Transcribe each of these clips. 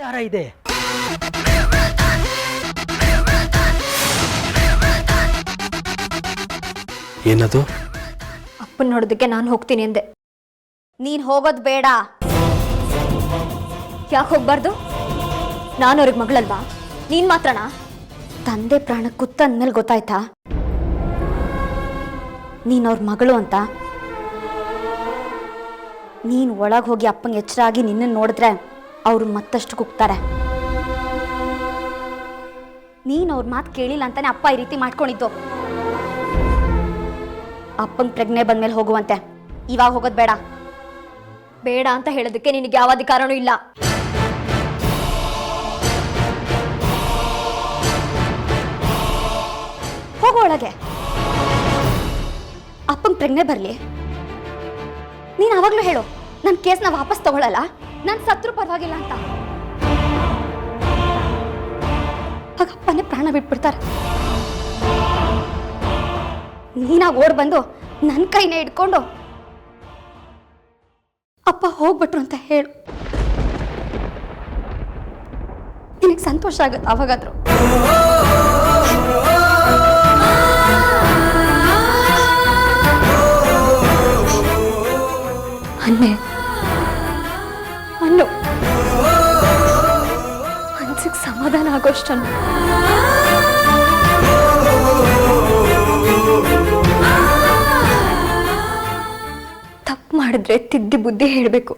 ಯಾರ ಇದೆ? ಏನದು? ಅಪ್ಪನ ನೋಡೋದಕ್ಕೆ ನಾನು ಹೋಗ್ತೀನಿ ಅಂದೆ. ನೀನು ಹೋಗೋದು ಬೇಡ. ಯಾಕೆ ಹೋಗ್ಬಾರ್ದು? ನಾನು ಅವ್ರಿಗೆ ಮಗಳಲ್ವಾ? ನೀನು ಮಾತ್ರನಾ? ತಂದೆ ಪ್ರಾಣ ಕುತ್ತಂದ್ಮೇಲೆ ಗೊತ್ತಾಯ್ತಾ ನೀನು ಅವ್ರ ಮಗಳು ಅಂತ? ನೀನು ಒಳಗೆ ಹೋಗಿ ಅಪ್ಪಂಗೆ ಎಚ್ಚರಾಗಿ ನಿನ್ನನ್ನು ನೋಡಿದ್ರೆ ಅವರು ಮತ್ತಷ್ಟು ಕುಗ್ತಾರೆ. ನೀನು ಅವ್ರ ಮಾತು ಕೇಳಿಲ್ಲ ಅಂತಾನೆ ಅಪ್ಪ ಈ ರೀತಿ ಮಾಡ್ಕೊಂಡಿದ್ದು. ಅಪ್ಪಂಗೆ ಪ್ರಜ್ಞೆ ಬಂದ್ಮೇಲೆ ಹೋಗುವಂತೆ, ಇವಾಗ ಹೋಗೋದು ಬೇಡ. ಬೇಡ ಅಂತ ಹೇಳೋದಕ್ಕೆ ನಿನಗೆ ಯಾವ ಅಧಿಕಾರನೂ ಇಲ್ಲ. ಹೋಗೋ ಒಳಗೆ. ಅಪ್ಪಂಗೆ ಪ್ರಜ್ಞೆ ಬರಲಿ. ನೀನು ಆವಾಗಲೂ ಹೇಳು, ನನ್ನ ಕೇಸ್ನ ವಾಪಸ್ ತಗೊಳ್ಳಲ್ಲ, ನಾನು ಸತ್ರು ಪರವಾಗಿಲ್ಲ ಅಂತ. ಆಗ ಅಪ್ಪನೇ ಪ್ರಾಣ ಬಿಟ್ಬಿಡ್ತಾರೆ. ನೀನಾಗ ಓಡ್ ಬಂದು ನನ್ನ ಕೈನೇ ಇಟ್ಕೊಂಡು ಅಪ್ಪ ಹೋಗ್ಬಿಟ್ರು ಅಂತ ಹೇಳು. ನಿನಗೆ ಸಂತೋಷ ಆಗುತ್ತೆ ಅವಾಗಾದ್ರು. ಅನ್ನೆ ಅನ್ನು ಮನ್ಸಿಗೆ ಸಮಾಧಾನ ಆಗೋಷ್ಟನ್ನು. ತಪ್ಪು ಮಾಡಿದ್ರೆ ತಿದ್ದಿ ಬುದ್ಧಿ ಹೇಳಬೇಕು,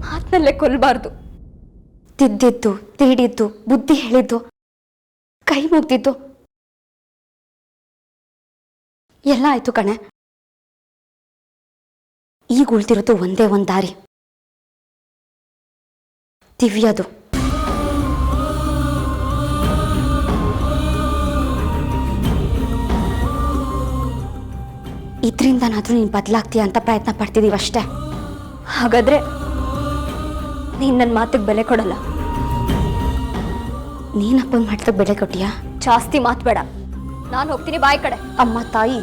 ಮಾತಿನಲ್ಲೇ ಕೊಲ್ಲಬಾರ್ದು. ತಿದ್ದಿದ್ದು, ತೀಡಿದ್ದು, ಬುದ್ಧಿ ಹೇಳಿದ್ದು, ಕೈ ಮುಗ್ದಿದ್ದು ಎಲ್ಲ ಆಯ್ತು ಕಣೆ. ಈಗ ಉಳ್ತಿರೋದು ಒಂದೇ ಒಂದು ದಾರಿ, ದಿವ್ಯದು. ಇದರಿಂದನಾದ್ರೂ ನೀನು ಬದಲಾಗ್ತೀಯ ಅಂತ ಪ್ರಯತ್ನ ಪಡ್ತಿದೀವಿ ಅಷ್ಟೇ. ಹಾಗಾದ್ರೆ ನೀನು ನನ್ನ ಮಾತಿಗೆ ಬೆಲೆ ಕೊಡಲ್ಲ. ನೀನಪ್ಪನ ಮಾತಿಗೆ ಬೆಲೆ ಕೊಟ್ಟಿಯಾ? ಜಾಸ್ತಿ ಮಾತು ಬೇಡ, ನಾನು ಹೋಗ್ತೀನಿ ಬಾಯಿ ಕಡೆ. ಅಮ್ಮ ತಾಯಿ,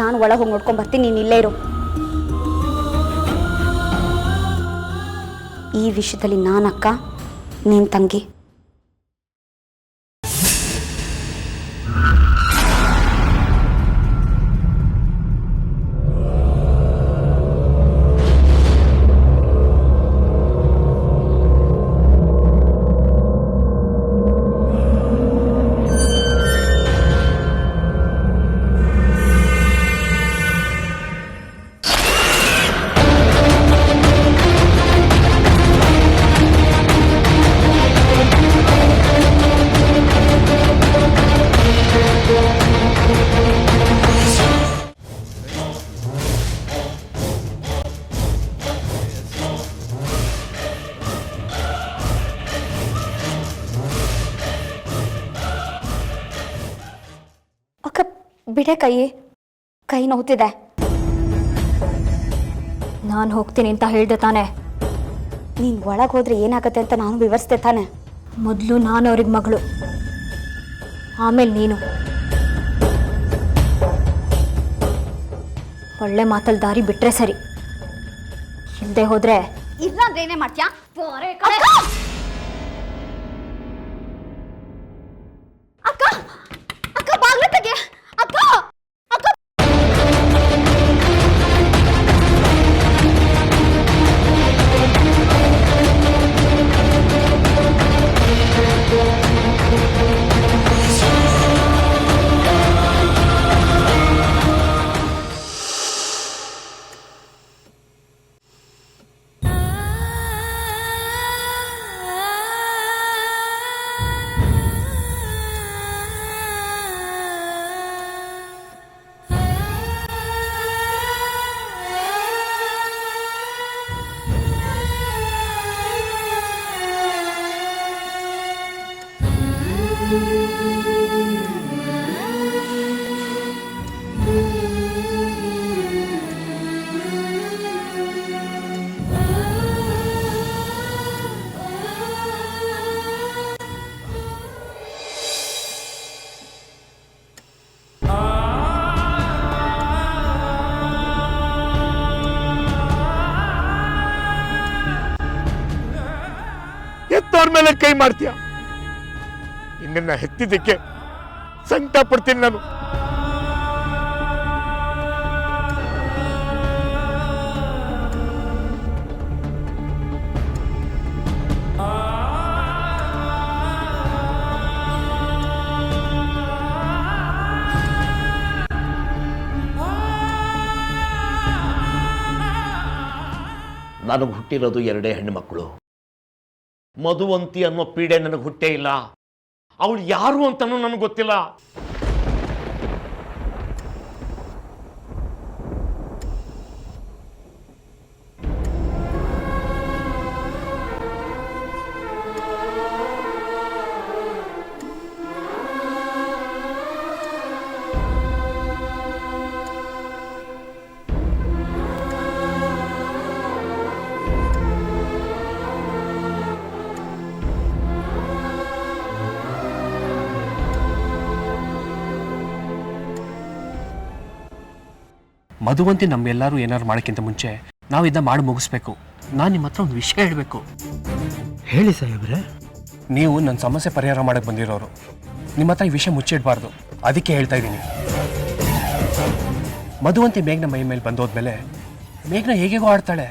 ನಾನು ಒಳಗೆ ಹೋಗಿ ನೋಡ್ಕೊಂಡ್ ಬರ್ತೀನಿ, ನೀನು ಇಲ್ಲೇ ಇರು. ಈ ವಿಷಯದಲ್ಲಿ ನಾನಕ್ಕ, ನೀನ್ ತಂಗಿ. ಬಿಡೆ ಕೈ ನೋವ್ತಿದೆ. ನಾನು ಹೋಗ್ತೀನಿ ಅಂತ ಹೇಳ್ದೆ ತಾನೆ. ನೀನು ಒಳಗೆ ಹೋದ್ರೆ ಏನಾಗುತ್ತೆ ಅಂತ ನಾನು ವಿವರಿಸ್ದೆ ತಾನೆ. ಮೊದಲು ನಾನು ಅವ್ರಿಗೆ ಮಗಳು, ಆಮೇಲೆ ನೀನು. ಒಳ್ಳೆ ಮಾತಲ್ಲಿ ದಾರಿ ಬಿಟ್ರೆ ಸರಿ, ಹಿಂದೆ ಹೋದ್ರೆ ಇಲ್ಲ ಅಂದ್ರೆ ಏನೇ ಮಾಡ್ತೀಯಾ? ಅಕ್ಕ ಅಕ್ಕ ಬಾಗ್ಲ ತೆಗೆ. ಅಕ್ಕ ಅಕ್ಕ ಹೆತ್ತವ್ರ ಮೇಲೆ ಕೈ ಮಾಡ್ತೀಯ? ನಿನ್ನ ಹೆತ್ತಿದ್ದಕ್ಕೆ ಸಂಕಟ ಪಡ್ತೀನಿ ನಾನು. ನನಗೆ ಹುಟ್ಟಿರೋದು 2 ಹೆಣ್ಣು ಮಕ್ಕಳು. ಮಧುವಂತಿ ಅನ್ನೋ ಪೀಡೆ ನನಗೆ ಹುಟ್ಟೇ ಇಲ್ಲ. ಅವಳು ಯಾರು ಅಂತನೂ ನನಗೆ ಗೊತ್ತಿಲ್ಲ. ಮಧುವಂತಿ ನಮ್ಗೆಲ್ಲರೂ ಏನಾದ್ರು ಮಾಡೋಕ್ಕಿಂತ ಮುಂಚೆ ನಾವು ಇದನ್ನ ಮಾಡಿ ಮುಗಿಸ್ಬೇಕು. ನಾನು ನಿಮ್ಮ ಹತ್ರ ಒಂದು ವಿಷಯ ಹೇಳಬೇಕು. ಹೇಳಿ ಸಾಹೇಬ್ರೆ. ನೀವು ನನ್ನ ಸಮಸ್ಯೆ ಪರಿಹಾರ ಮಾಡಕ್ಕೆ ಬಂದಿರೋರು. ನಿಮ್ಮ ಹತ್ರ ಈ ವಿಷಯ ಮುಚ್ಚಿಡಬಾರ್ದು, ಅದಕ್ಕೆ ಹೇಳ್ತಾ ಇದ್ದೀನಿ. ಮಧುವಂತಿ ಮೇಘ್ನ ಮೈ ಮೇಲೆ ಬಂದೋದ್ಮೇಲೆ ಮೇಘ್ನ ಹೇಗೇಗೋ ಆಡ್ತಾಳೆ.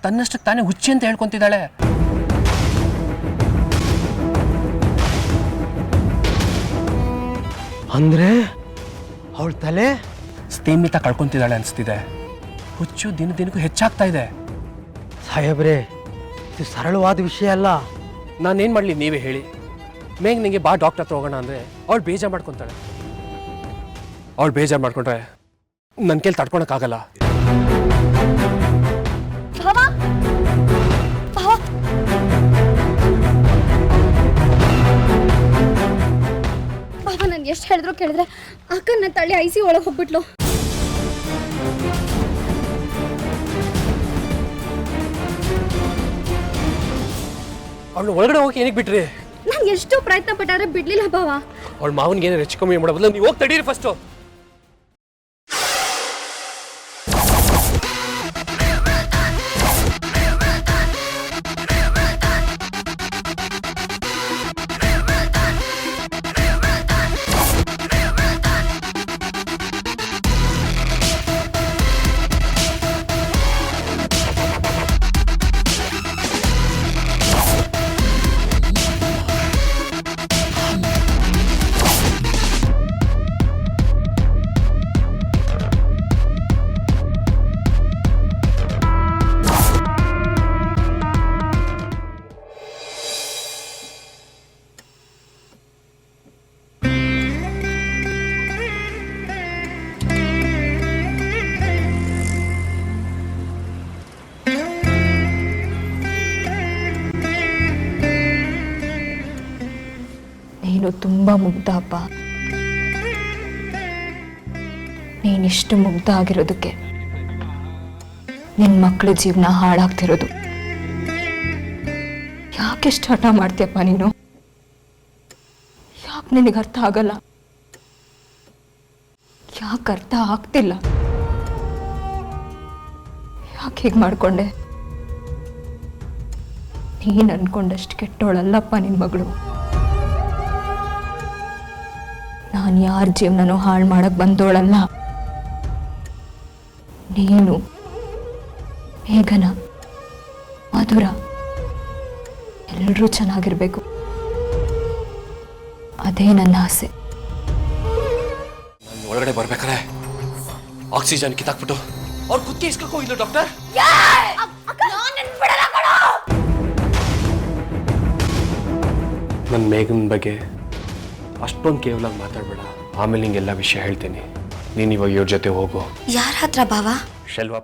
ತನ್ನಷ್ಟಕ್ಕೆ ತಾನೇ ಹುಚ್ಚಿ ಅಂತ ಹೇಳ್ಕೊತಿದ್ದಾಳೆ. ಅಂದ್ರೆ ಅವಳ ತಲೆ ಸ್ಥೀಮಿತ ಕಳ್ಕೊತಿದ್ದಾಳೆ ಅನಿಸ್ತಿದೆ. ಹುಚ್ಚು ದಿನಕ್ಕೂ ಹೆಚ್ಚಾಗ್ತಾ ಇದೆ. ಸಾಹೇಬ್ರೆ, ಇದು ಸರಳವಾದ ವಿಷಯ ಅಲ್ಲ. ನಾನೇನು ಮಾಡಲಿ ನೀವೇ ಹೇಳಿ. ಮೇಘ್ ನಿಂಗೆ ಬಾ ಡಾಕ್ಟರ್ ಹತ್ರ ಹೋಗೋಣ ಅಂದರೆ ಅವಳು ಬೇಜಾರು ಮಾಡ್ಕೊತಾಳೆ. ಅವಳು ಬೇಜಾರು ಮಾಡ್ಕೊಂಡ್ರೆ ನನ್ನ ಕೈಲಿ ತಡ್ಕೊಳಕ್ಕಾಗಲ್ಲ. ನಾನು ಎಷ್ಟು ಹೇಳಿದ್ರು ಕೇಳಿದ್ರೆ ಅಕ್ಕನ ತಳ್ಳಿ ಐಸಿ ಒಳಗೆ ಹೋಗ್ಬಿಟ್ಲು. ಅವಳು ಒಳಗಡೆ ಹೋಗಿ ಏನಕ್ಕೆ ಬಿಟ್ರಿ? ನಾನು ಎಷ್ಟು ಪ್ರಯತ್ನ ಪಟ್ಟಾದ್ರೆ ಬಿಡ್ಲಿಲ್ಲ ಭಾವ. ಅವಳ ಮಾವನಿಗೆ ಏನಾರು ಹೆಚ್ಚು ಕಮ್ಮಿ ಮಾಡೋ ಬದಲು ನೀವು ಹೋಗಿ ತಡೀರಿ ಫಸ್ಟು. ನೀನು ತುಂಬ ಮುಗ್ಧ ಅಪ್ಪ. ನೀನಿಷ್ಟು ಮುಗ್ಧ ಆಗಿರೋದಕ್ಕೆ ನಿನ್ನ ಮಕ್ಕಳ ಜೀವನ ಹಾಳಾಗ್ತಿರೋದು. ಯಾಕೆಷ್ಟು ಹಠ ಮಾಡ್ತೀಯಪ್ಪ ನೀನು? ಯಾಕೆ ನಿನಗೆ ಅರ್ಥ ಆಗಲ್ಲ? ಯಾಕೆ ಅರ್ಥ ಆಗ್ತಿಲ್ಲ? ಯಾಕೆ ಹೀಗೆ ಮಾಡ್ಕೊಂಡೆ? ನೀನು ಅನ್ಕೊಂಡಷ್ಟು ಕೆಟ್ಟೋಳಲ್ಲಪ್ಪ ನಿನ್ನ ಮಗಳು. ನಾನು ಯಾರ ಜೀವನನೂ ಹಾಳು ಮಾಡಕ್ಕೆ ಬಂದೋಳಲ್ಲ. ನೀನು, ಮೇಘನ, ಮಧುರ ಎಲ್ಲರೂ ಚೆನ್ನಾಗಿರ್ಬೇಕು. ಅದೇ ನನ್ನ ಆಸೆ. ನಾನು ಒಳಗಡೆ ಬರ್ಬೇಕಾರೆ ಆಕ್ಸಿಜನ್ ಕಿತ್ತಾಕ್ಬಿಟ್ಟು ಅವ್ರು ಕುತ್ತಿ ಇಸ್ಕೋ ಇಲ್ಲ ಡಾಕ್ಟರ್. ನನ್ನ ಮೇಘನ್ ಬಗ್ಗೆ ಅಷ್ಟೊಂದು ಕೇವಲ ಮಾತಾಡಬೇಡ. ಆಮೇಲೆ ನಿಂಗೆಲ್ಲ ವಿಷಯ ಹೇಳ್ತೀನಿ. ನೀನು ಇವಾಗ ಇವ್ರ ಜೊತೆ ಹೋಗು. ಯಾರ ಹತ್ರ ಬಾವಾ? ಶೆಲ್ವಾ